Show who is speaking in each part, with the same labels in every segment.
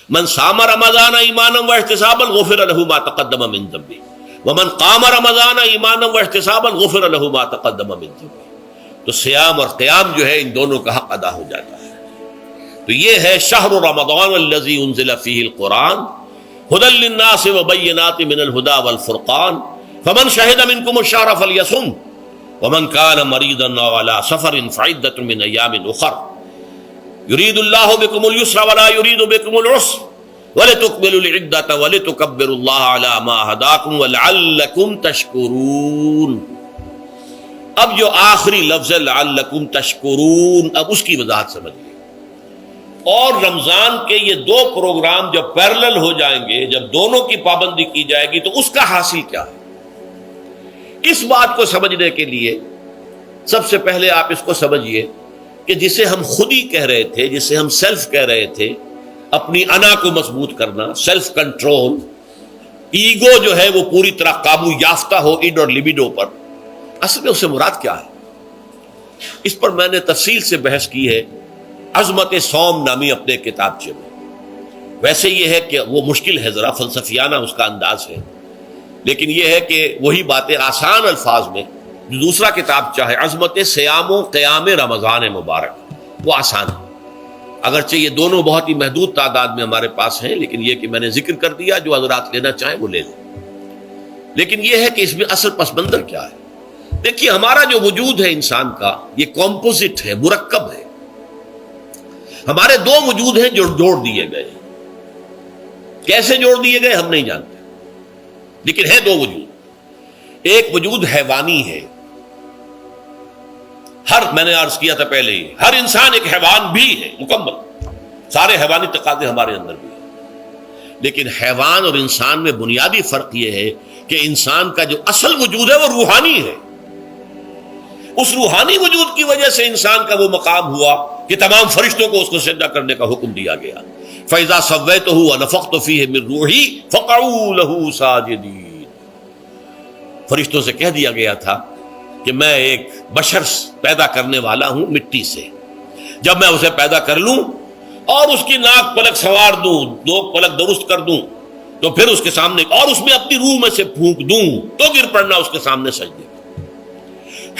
Speaker 1: من صام رمضان ایمانا واحتسابا غفر له ما تقدم من ذنبه ومن قام رمضان ایمانا واحتسابا غفر له ما تقدم من ذنبه. تو سیام اور قیام جو ہے ان دونوں کا حق ادا ہو جاتا ہے. تو یہ ہے شہر رمضان الذی انزل فیہ القرآن ھدی للناس وبینات من الھدی والفرقان فمن شہد منکم الشہر فلیصم ومن کان مریضا او علی سفر فعدۃ من ایام اخر یرید اللہ بکم اليسر ولا یرید بکم العسر ولتکملوا العدۃ ولتکبروا اللہ علی ما ھداکم ولعلکم تشکرون. اب جو آخری لفظ ہے لعلکم تشکرون، اب اس کی وضاحت سمجھیے. اور رمضان کے یہ دو پروگرام جب پیرلل ہو جائیں گے، جب دونوں کی پابندی کی جائے گی تو اس کا حاصل کیا ہے؟ اس بات کو سمجھنے کے لیے سب سے پہلے آپ اس کو سمجھیے کہ جسے ہم خود ہی کہہ رہے تھے، جسے ہم سیلف کہہ رہے تھے، اپنی انا کو مضبوط کرنا، سیلف کنٹرول، ایگو جو ہے وہ پوری طرح قابو یافتہ ہو ایڈ اور لیبیڈو پر، اصل میں اس سے مراد کیا ہے؟ اس پر میں نے تفصیل سے بحث کی ہے عظمت صوم نامی اپنے کتابچے میں. ویسے یہ ہے کہ وہ مشکل ہے، ذرا فلسفیانہ اس کا انداز ہے، لیکن یہ ہے کہ وہی باتیں آسان الفاظ میں جو دوسرا کتابچہ ہے عظمت سیام و قیام رمضان مبارک، وہ آسان ہے. اگرچہ یہ دونوں بہت ہی محدود تعداد میں ہمارے پاس ہیں، لیکن یہ کہ میں نے ذکر کر دیا، جو حضرات لینا چاہیں وہ لے لیں. لیکن یہ ہے کہ اس میں اصل پس منظر کیا ہے. دیکھیے ہمارا جو وجود ہے انسان کا، یہ کمپوزٹ ہے، مرکب ہے. ہمارے دو وجود ہیں جو جوڑ دیے گئے. کیسے جوڑ دیے گئے ہم نہیں جانتے، لیکن ہے دو وجود. ایک وجود حیوانی ہے، میں نے عرض کیا تھا پہلے ہی، ہر انسان ایک حیوان بھی ہے مکمل، سارے حیوانی تقاضے ہمارے اندر بھی ہیں. لیکن حیوان اور انسان میں بنیادی فرق یہ ہے کہ انسان کا جو اصل وجود ہے وہ روحانی ہے. اس روحانی وجود کی وجہ سے انسان کا وہ مقام ہوا کہ تمام فرشتوں کو اس کو سجدہ کرنے کا حکم دیا گیا. فَإِذَا سَوَّيْتُهُ وَنَفَخْتُ فِيهِ مِن رُوحِي فَقَعُوا لَهُ سَاجِدِينَ. فرشتوں سے کہہ دیا گیا تھا کہ میں ایک بشر پیدا کرنے والا ہوں مٹی سے. جب میں اسے پیدا کر لوں اور اس کی ناک پلک سنوار دوں، دو پلک درست کر دوں، تو پھر اس کے سامنے اور اس میں اپنی روح میں سے پھونک دوں تو گر پڑنا اس کے سامنے سجدے.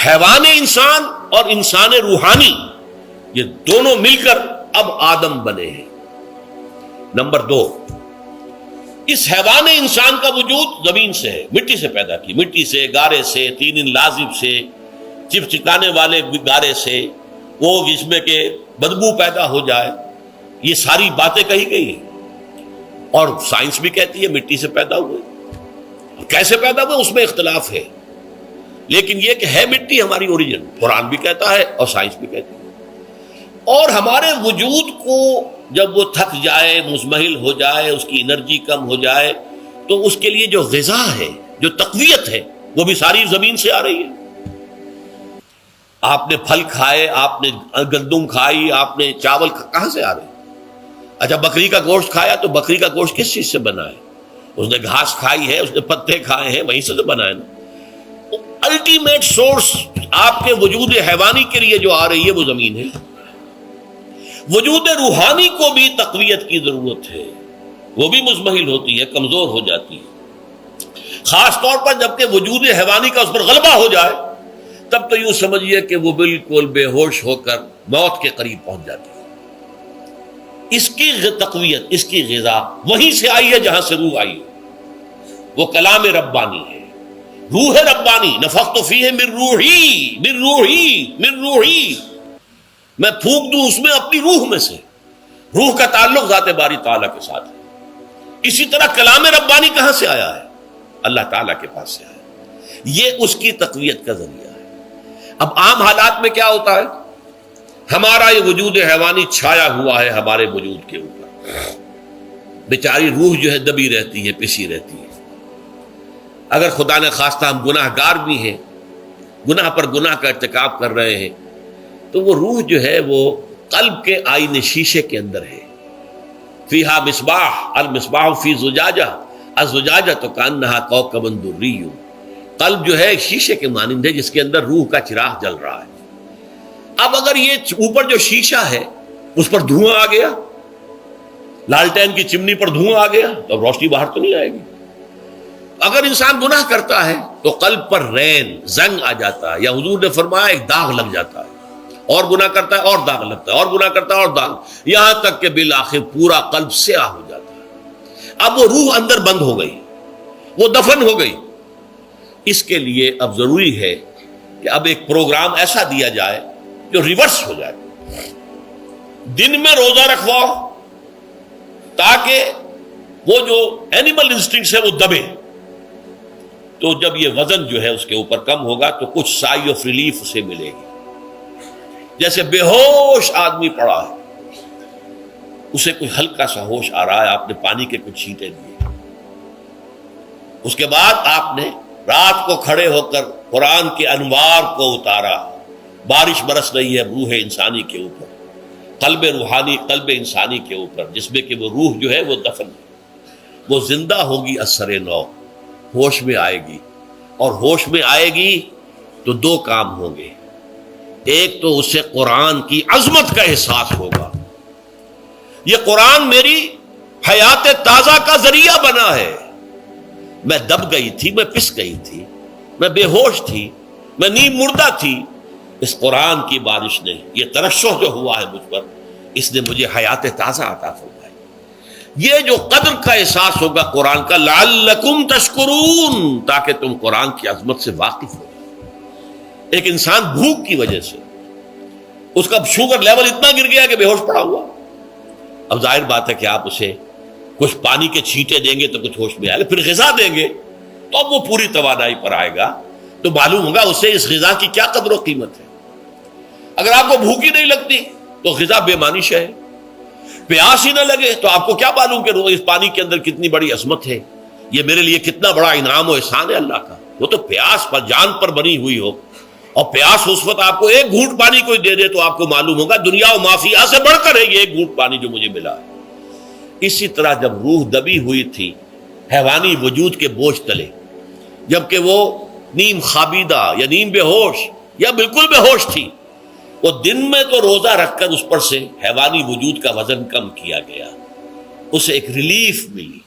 Speaker 1: حیوان انسان اور انسان روحانی یہ دونوں مل کر اب آدم بنے ہیں. نمبر دو، اس حیوان انسان کا وجود زمین سے ہے، مٹی سے پیدا کی، مٹی سے، گارے سے، تین لازب سے، چپچپانے والے گارے سے، وہ جس میں کہ بدبو پیدا ہو جائے، یہ ساری باتیں کہی گئی ہیں. اور سائنس بھی کہتی ہے مٹی سے پیدا ہوئے. کیسے پیدا ہوئے اس میں اختلاف ہے، لیکن یہ کہ ہے مٹی ہماری اوریجن، قرآن بھی کہتا ہے اور سائنس بھی کہتی ہے. اور ہمارے وجود کو جب وہ تھک جائے، مزمحل ہو جائے، اس کی انرجی کم ہو جائے، تو اس کے لیے جو غذا ہے، جو تقویت ہے، وہ بھی ساری زمین سے آ رہی ہے. آپ نے پھل کھائے، آپ نے گندم کھائی، آپ نے چاول کہاں سے آ رہے؟ اچھا بکری کا گوشت کھایا تو بکری کا گوشت کس چیز سے بنا ہے؟ اس نے گھاس کھائی ہے، اس نے پتے کھائے ہیں، وہیں سے تو بنا ہے نا. الٹیمیٹ سورس آپ کے وجود حیوانی کے لیے جو آ رہی ہے وہ زمین ہے. وجود روحانی کو بھی تقویت کی ضرورت ہے، وہ بھی مزمحل ہوتی ہے، کمزور ہو جاتی ہے. خاص طور پر جبکہ وجود حیوانی کا اس پر غلبہ ہو جائے تب تو یوں سمجھیے کہ وہ بالکل بے ہوش ہو کر موت کے قریب پہنچ جاتی ہے. اس کی تقویت، اس کی غذا وہیں سے آئی ہے جہاں سے روح آئی ہے. وہ کلام ربانی ہے، روح ربانی. نفخت فیہ من روحی، من روحی، من روحی، میں پھونک دوں اس میں اپنی روح میں سے. روح کا تعلق ذات باری تعالیٰ کے ساتھ ہے. اسی طرح کلام ربانی کہاں سے آیا ہے؟ اللہ تعالیٰ کے پاس سے آیا ہے. یہ اس کی تقویت کا ذریعہ ہے. اب عام حالات میں کیا ہوتا ہے؟ ہمارا یہ وجود حیوانی چھایا ہوا ہے ہمارے وجود کے اوپر. بیچاری روح جو ہے دبی رہتی ہے، پسی رہتی ہے. اگر خدا نے خواستہ ہم گناہ گار بھی ہیں، گناہ پر گناہ کا ارتکاب کر رہے ہیں، تو وہ روح جو ہے وہ قلب کے آئینے شیشے کے اندر ہے. فیہا مصباح، المصباح فی زجاجہ، الزجاجہ کانہا کوکب دری. قلب جو ہے ایک شیشے کے مانند ہے جس کے اندر روح کا چراغ جل رہا ہے. اب اگر یہ اوپر جو شیشہ ہے اس پر دھواں آ گیا لالٹین کی چمنی پر دھواں آ گیا تو اب روشنی باہر تو نہیں آئے گی. اگر انسان گناہ کرتا ہے تو قلب پر رین زنگ آ جاتا ہے، یا حضور نے فرمایا ایک داغ لگ جاتا ہے، اور گناہ کرتا ہے اور داغ لگتا ہے، اور گناہ کرتا ہے اور داغ، یہاں تک کہ بالآخر پورا قلب سیاہ ہو جاتا ہے. اب وہ روح اندر بند ہو گئی، وہ دفن ہو گئی. اس کے لیے اب ضروری ہے کہ اب ایک پروگرام ایسا دیا جائے جو ریورس ہو جائے. دن میں روزہ رکھواؤ تاکہ وہ جو اینیمل انسٹنکٹس ہے وہ دبے. تو جب یہ وزن جو ہے اس کے اوپر کم ہوگا تو کچھ سائی آف ریلیف اسے ملے گی. جیسے بے ہوش آدمی پڑا ہے، اسے کوئی ہلکا سا ہوش آ رہا ہے، آپ نے پانی کے کچھ چھینٹے دیے، اس کے بعد آپ نے رات کو کھڑے ہو کر قرآن کے انوار کو اتارا، بارش برس رہی ہے روح انسانی کے اوپر، قلب روحانی، قلب انسانی کے اوپر، جس میں کہ وہ روح جو ہے وہ دفن ہے، وہ زندہ ہوگی اثر نو، ہوش میں آئے گی. اور ہوش میں آئے گی تو دو کام ہوں گے. ایک تو اسے قرآن کی عظمت کا احساس ہوگا، یہ قرآن میری حیات تازہ کا ذریعہ بنا ہے. میں دب گئی تھی، میں پس گئی تھی، میں بے ہوش تھی، میں نیم مردہ تھی. اس قرآن کی بارش نے، یہ ترشح جو ہوا ہے مجھ پر، اس نے مجھے حیات تازہ عطا فرمائی. یہ جو قدر کا احساس ہوگا قرآن کا، لعلکم تشکرون، تاکہ تم قرآن کی عظمت سے واقف ہو. ایک انسان بھوک کی وجہ سے اس کا شوگر لیول اتنا گر گیا کہ بے ہوش پڑا ہوا. اب ظاہر بات ہے کہ آپ اسے کچھ پانی کے چھینٹے دیں گے تو کچھ ہوش میں آئے گا، پھر غذا دیں گے تو اب وہ پوری توانائی پر آئے گا، تو معلوم ہوگا اسے اس غذا کی کیا قدر و قیمت ہے. اگر آپ کو بھوک ہی نہیں لگتی تو غذا بے معنی ہے. پیاس ہی نہ لگے تو آپ کو کیا معلوم کہ اس پانی کے اندر کتنی بڑی عظمت ہے، یہ میرے لیے کتنا بڑا انعام و احسان ہے اللہ کا. وہ تو پیاس پر جان پر بنی ہوئی ہو، اور پیاس اس وقت آپ کو ایک گھونٹ پانی کوئی دے دے تو آپ کو معلوم ہوگا دنیا و مافیا سے بڑھ کر ہے یہ ایک گھونٹ پانی جو مجھے ملا ہے. اسی طرح جب روح دبی ہوئی تھی حیوانی وجود کے بوجھ تلے، جبکہ وہ نیم خوابیدہ یا نیم بے ہوش یا بالکل بے ہوش تھی، وہ دن میں تو روزہ رکھ کر اس پر سے حیوانی وجود کا وزن کم کیا گیا، اسے ایک ریلیف ملی.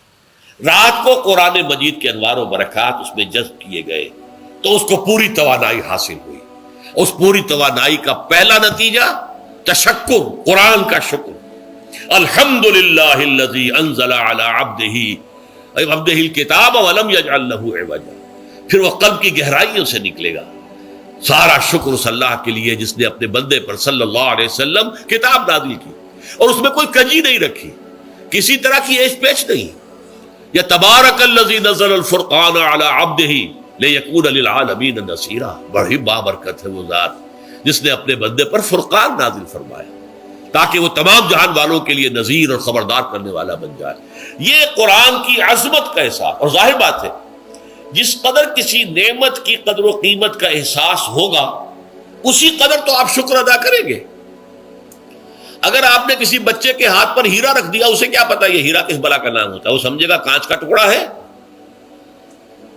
Speaker 1: رات کو قرآن مجید کے انوار و برکات اس میں جذب کیے گئے تو اس کو پوری توانائی حاصل ہوئی. اس پوری توانائی کا پہلا نتیجہ تشکر، قرآن کا شکر. الحمدللہ الذی انزل علی عبدہ الکتاب ولم یجعل لہ عوجا. پھر وہ قلب کی گہرائیوں سے نکلے گا. سارا شکر اس اللہ کے لیے جس نے اپنے بندے پر صلی اللہ علیہ وسلم کتاب نازل کی اور اس میں کوئی کجی نہیں رکھی، کسی طرح کی ایش پیچ نہیں. یا تبارک الذی نزل الفرقان علی عبدہ لیکون للعالمین نصیرا. بڑی بابرکت ہے وہ ذات جس نے اپنے بندے پر فرقان نازل فرمایا تاکہ وہ تمام جہان والوں کے لیے نذیر اور خبردار کرنے والا بن جائے. یہ قرآن کی عظمت کا احساس. اور ظاہر بات ہے جس قدر کسی نعمت کی قدر و قیمت کا احساس ہوگا اسی قدر تو آپ شکر ادا کریں گے. اگر آپ نے کسی بچے کے ہاتھ پر ہیرا رکھ دیا، اسے کیا پتا یہ ہیرا کس بلا کا نام ہوتا ہے، وہ سمجھے گا کانچ کا ٹکڑا ہے.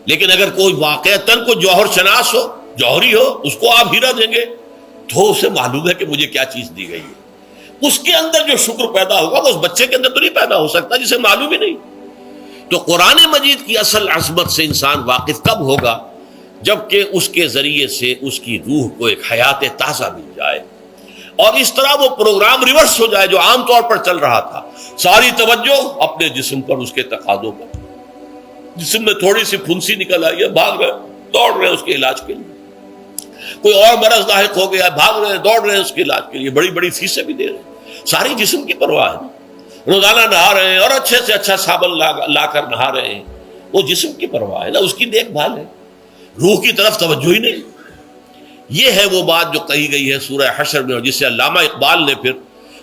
Speaker 1: لیکن اگر کوئی واقعتاً کو جوہر شناس ہو، جوہری ہو، اس کو آپ ہیرا دیں گے تو اسے معلوم ہے کہ مجھے کیا چیز دی گئی ہے. اس کے اندر جو شکر پیدا ہوگا وہ اس بچے کے اندر تو نہیں پیدا ہو سکتا جسے معلوم ہی نہیں. تو قرآن مجید کی اصل عظمت سے انسان واقف کب ہوگا؟ جبکہ اس کے ذریعے سے اس کی روح کو ایک حیات تازہ مل جائے اور اس طرح وہ پروگرام ریورس ہو جائے جو عام طور پر چل رہا تھا. ساری توجہ اپنے جسم پر، اس کے تقاضوں پر. جسم میں تھوڑی سی پھنسی نکل آئی ہے، بھاگ رہے دوڑ رہے ہیں اس کے علاج کے لیے. کوئی اور مرض لاحق ہو گیا، بھاگ رہے ہیں دوڑ رہے ہیں اس کے علاج کے لیے، بڑی بڑی فیسیں بھی دے رہے ہیں. ساری جسم کی پرواہ ہے. روزانہ نہا رہے ہیں اور اچھے سے اچھا صابن لا کر نہا رہے ہیں، وہ جسم کی پرواہ ہے نا، اس کی دیکھ بھال ہے. روح کی طرف توجہ ہی نہیں. یہ ہے وہ بات جو کہی گئی ہے سورہ حشر میں اور جسے علامہ اقبال نے پھر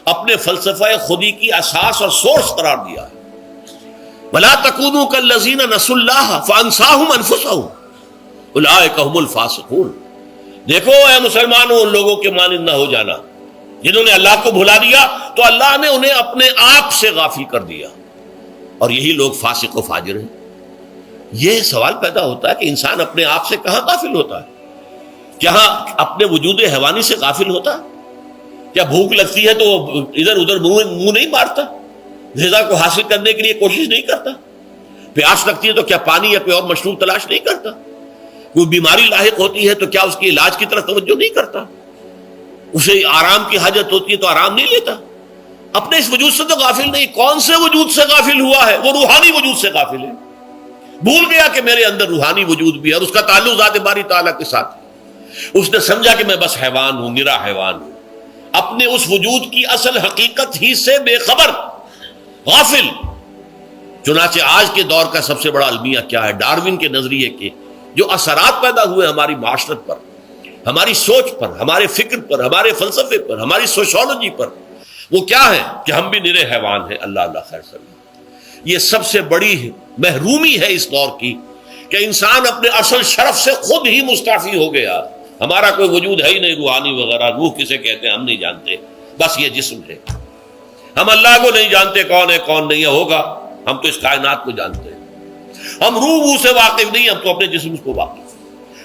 Speaker 1: اپنے فلسفہ خودی کی اساس اور سورس قرار دیا ہے. وَلَا تَكُونُوا كَالَّذِينَ نَسُوا اللَّهَ فَأَنسَاهُمْ أَنفُسَهُمْ أُولَٰئِكَ هُمُ الْفَاسِقُونَ. دیکھو اے مسلمانوں، ان لوگوں کے مانند نہ ہو جانا جنہوں نے اللہ کو بھلا دیا تو اللہ نے انہیں اپنے آپ سے غافل کر دیا، اور یہی لوگ فاسق و فاجر ہیں. یہ سوال پیدا ہوتا ہے کہ انسان اپنے آپ سے کہاں غافل ہوتا ہے؟ کیا اپنے وجود حیوانی سے غافل ہوتا ہے؟ کیا بھوک لگتی ہے تو ادھر ادھر منہ نہیں مارتا؟ غذا کو حاصل کرنے کے لیے کوشش نہیں کرتا؟ پیاس لگتی ہے تو کیا پانی یا کوئی اور مشروب تلاش نہیں کرتا؟ کوئی بیماری لاحق ہوتی ہے تو کیا اس کے علاج کی طرف توجہ نہیں کرتا؟ اسے آرام کی حاجت ہوتی ہے تو آرام نہیں لیتا؟ اپنے اس وجود سے تو غافل نہیں. کون سے وجود سے غافل ہوا ہے؟ وہ روحانی وجود سے غافل ہے. بھول گیا کہ میرے اندر روحانی وجود بھی ہے اور اس کا تعلق ذات باری تعالیٰ کے ساتھ ہے. اس نے سمجھا کہ میں بس حیوان ہوں، نرا حیوان ہوں، اپنے اس وجود کی اصل حقیقت ہی سے بے خبر، غافل. چنانچہ آج کے دور کا سب سے بڑا المیہ کیا ہے؟ ڈاروین کے نظریے کے جو اثرات پیدا ہوئے ہماری معاشرت پر، ہماری سوچ پر، ہمارے فکر پر، ہمارے فلسفے پر، ہماری سوشولوجی پر، وہ کیا ہے کہ ہم بھی نرے حیوان ہیں. اللہ اللہ خیر سلام. یہ سب سے بڑی محرومی ہے اس دور کی کہ انسان اپنے اصل شرف سے خود ہی مستعفی ہو گیا. ہمارا کوئی وجود ہے ہی نہیں روحانی وغیرہ. روح کسے کہتے ہیں ہم نہیں جانتے، بس یہ جسم ہے. ہم اللہ کو نہیں جانتے کون ہے کون نہیں ہے. ہوگا ہم تو اس کائنات کو جانتے ہیں. ہم روح سے واقف نہیں، ہم تو اپنے جسم کو واقف.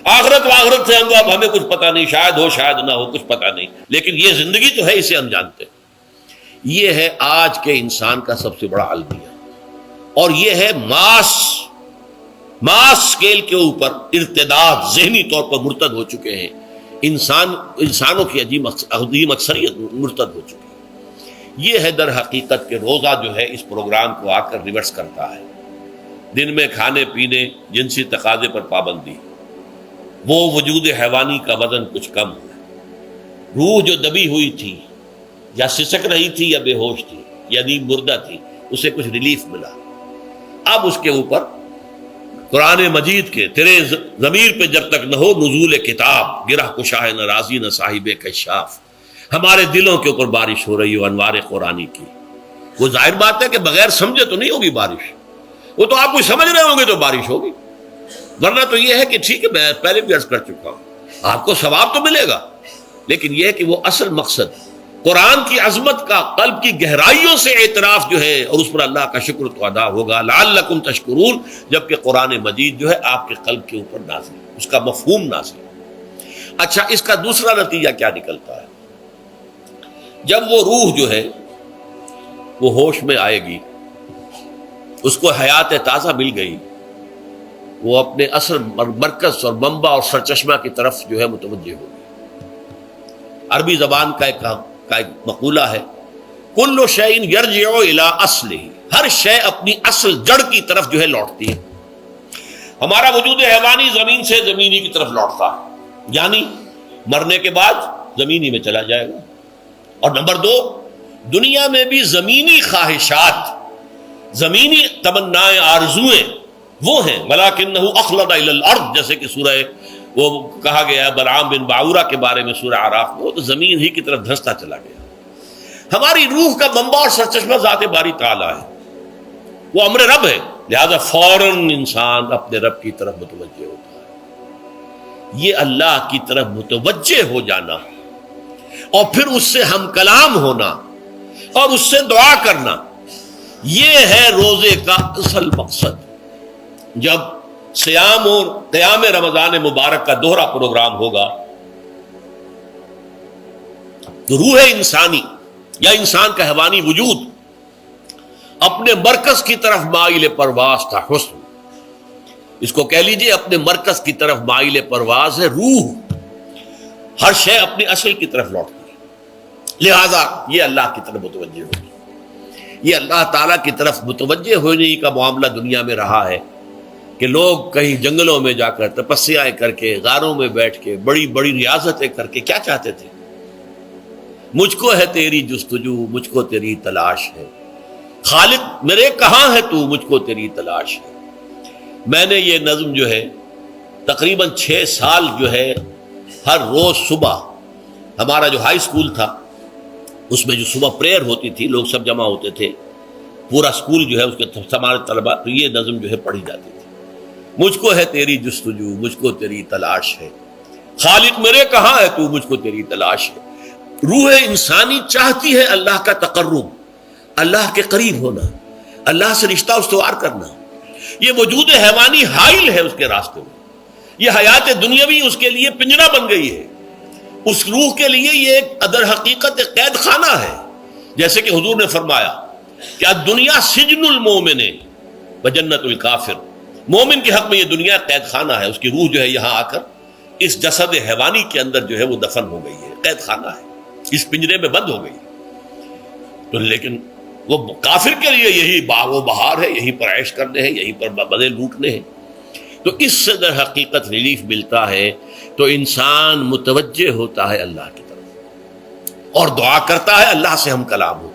Speaker 1: آخرت واخرت سے ہمیں کچھ پتہ نہیں، شاید ہو شاید نہ ہو، کچھ پتہ نہیں، لیکن یہ زندگی تو ہے، اسے ہم جانتے ہیں. یہ ہے آج کے انسان کا سب سے بڑا المیہ. اور یہ ہے ماس اسکیل کے اوپر ارتداد، ذہنی طور پر مرتد ہو چکے ہیں انسانوں کی عظیم اکثریت مرتد ہو چکی ہے. یہ ہے در حقیقت کہ روزہ جو ہے اس پروگرام کو آ کر ریورس کرتا ہے. دن میں کھانے پینے، جنسی تقاضے پر پابندی، وہ وجود حیوانی کا وزن کچھ کم ہے. روح جو دبی ہوئی تھی یا سسک رہی تھی یا بے ہوش تھی یا نیند مردہ تھی، اسے کچھ ریلیف ملا. اب اس کے اوپر قرآن مجید کے تیرے ضمیر پہ جب تک نہ ہو نزول کتاب، گرہ کشاہ نہ رازی نہ صاحب کشاف، ہمارے دلوں کے اوپر بارش ہو رہی ہو انوار قرآنی کی. وہ ظاہر بات ہے کہ بغیر سمجھے تو نہیں ہوگی بارش. وہ تو آپ کچھ سمجھ رہے ہوں گے تو بارش ہوگی، ورنہ تو یہ ہے کہ ٹھیک ہے میں پہلے بھی عرض کر چکا ہوں آپ کو ثواب تو ملے گا، لیکن یہ ہے کہ وہ اصل مقصد قرآن کی عظمت کا قلب کی گہرائیوں سے اعتراف جو ہے، اور اس پر اللہ کا شکر تو ادا ہوگا. لعلکم تشکرون، جبکہ قرآن مجید جو ہے آپ کے قلب کے اوپر نازل، اس کا مفہوم نازل. اچھا، اس کا دوسرا نتیجہ کیا نکلتا ہے؟ جب وہ روح جو ہے وہ ہوش میں آئے گی، اس کو حیات تازہ مل گئی، وہ اپنے اصل مرکز اور منبع اور سرچشمہ کی طرف جو ہے متوجہ ہوگی. عربی زبان کا ایک مقولہ ہے، کل شیء یرجع الی اصلہ، ہر شے اپنی اصل جڑ کی طرف جو ہے لوٹتی ہے. ہمارا وجود حیوانی زمین سے زمینی کی طرف لوٹتا ہے، یعنی مرنے کے بعد زمینی میں چلا جائے گا. اور نمبر 2، دنیا میں بھی زمینی خواہشات، زمینی تمنائیں، آرزویں وہ ہیں. ولکنہ اخلد الی الارض، جیسے کہ سورہ وہ کہا گیا ہے بلعام بن باعورہ کے بارے میں سورہ اعراف میں، وہ تو زمین ہی کی طرف دھنستا چلا گیا. ہماری روح کا منبع اور سرچشمہ ذات باری تعالیٰ ہے، وہ امر رب ہے، لہذا فوراً انسان اپنے رب کی طرف متوجہ ہوتا ہے. یہ اللہ کی طرف متوجہ ہو جانا اور پھر اس سے ہم کلام ہونا اور اس سے دعا کرنا، یہ ہے روزے کا اصل مقصد. جب سیام اور قیام رمضان مبارک کا دوہرا پروگرام ہوگا تو روح انسانی یا انسان کا حیوانی وجود اپنے مرکز کی طرف مائل پرواز تھا. حسن، اس کو کہہ لیجئے اپنے مرکز کی طرف مائل پرواز ہے. روح ہر شے اپنی اصل کی طرف لوٹتی ہے، لہذا یہ اللہ کی طرف متوجہ ہوگی. یہ اللہ تعالیٰ کی طرف متوجہ ہونے کا معاملہ دنیا میں رہا ہے کہ لوگ کہیں جنگلوں میں جا کر تپسیائیں کر کے، غاروں میں بیٹھ کے، بڑی بڑی ریاضتیں کر کے کیا چاہتے تھے؟ مجھ کو ہے تیری جستجو، مجھ کو تیری تلاش ہے. خالق میرے کہاں ہے تو، مجھ کو تیری تلاش ہے. میں نے یہ نظم جو ہے تقریباً 6 سال جو ہے ہر روز صبح، ہمارا جو ہائی اسکول تھا اس میں جو صبح پریئر ہوتی تھی، لوگ سب جمع ہوتے تھے، پورا اسکول جو ہے اس کے ہمارے طلباء، تو یہ نظم جو ہے پڑھی جاتی تھی. مجھ کو ہے تیری جستجو، مجھ کو تیری تلاش ہے. خالق میرے کہاں ہے تو، مجھ کو تیری تلاش ہے. روح انسانی چاہتی ہے اللہ کا تقرب، اللہ کے قریب ہونا، اللہ سے رشتہ استوار کرنا. یہ وجود حیوانی حائل ہے اس کے راستے میں. یہ حیات دنیاوی اس کے لیے پنجرا بن گئی ہے. اس روح کے لیے یہ ایک در حقیقت ایک قید خانہ ہے. جیسے کہ حضور نے فرمایا کہ دنیا سجن المومن و جنت الکافر، مومن کے حق میں یہ دنیا قید خانہ ہے، اس کی روح جو ہے یہاں آ کر اس جسد حیوانی کے اندر جو ہے وہ دفن ہو گئی ہے، قید خانہ ہے، اس پنجرے میں بند ہو گئی ہے۔ تو لیکن وہ کافر کے لیے یہی باغ و بہار ہے، یہیں پر عیش کرنے ہیں، یہیں پر بدے لوٹنے ہیں۔ تو اس سے در حقیقت ریلیف ملتا ہے، تو انسان متوجہ ہوتا ہے اللہ کی طرف اور دعا کرتا ہے، اللہ سے ہم کلام ہو۔